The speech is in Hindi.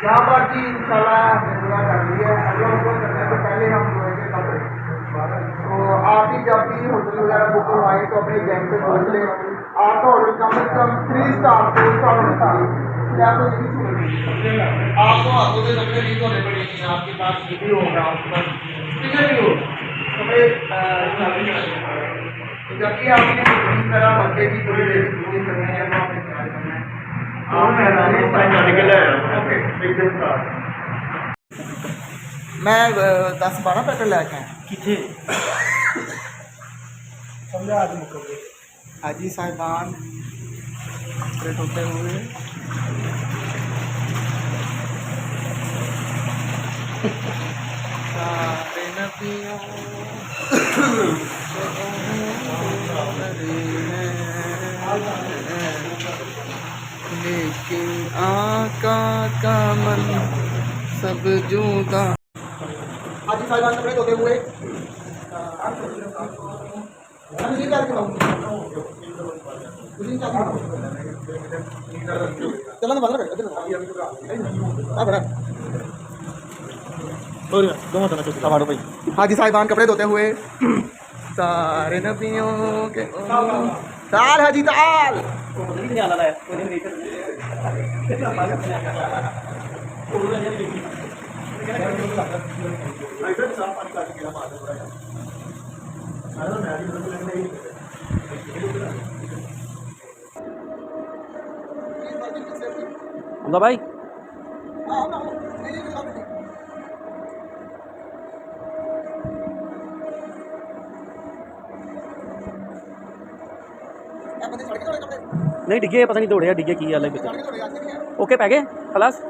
यहाँ पर जी इंशाल्लाह दुआ कर रही है। अल्लाह को करने से पहले हम धोएंगे कपड़े। तो आप ही जब भी होटल वगैरह बुक करवाएं तो अपने एजेंट से पूछ लें। आपका होटल कम से कम 3 स्टार 4 स्टार होना चाहिए। क्या आपको यही चाहिए? आपको हाथों से कपड़े नहीं धोने पड़ेंगे। आपके पास ये भी होगा, आपके पास स्पीकर भी होगा, कपड़े जबकि आपने इस तरह बच्चे की थोड़ी देर पूरी करनी है तो आपने क्या करना है? मैं 10-12 पैकेट लैके आया किथे हाजी साहिबान कपड़े धोते हुए। सारे नबियों लेकिन आका का मन सब जुदा। हाजी साहिबान कपड़े धोते हुए। हाजी साहिबान कपड़े धोते हुए। सारे नबियों के ताल हाजी ताल। भाई नहीं डिगे पता नहीं दौड़े डिगे की गल है ओके पै गए खलास।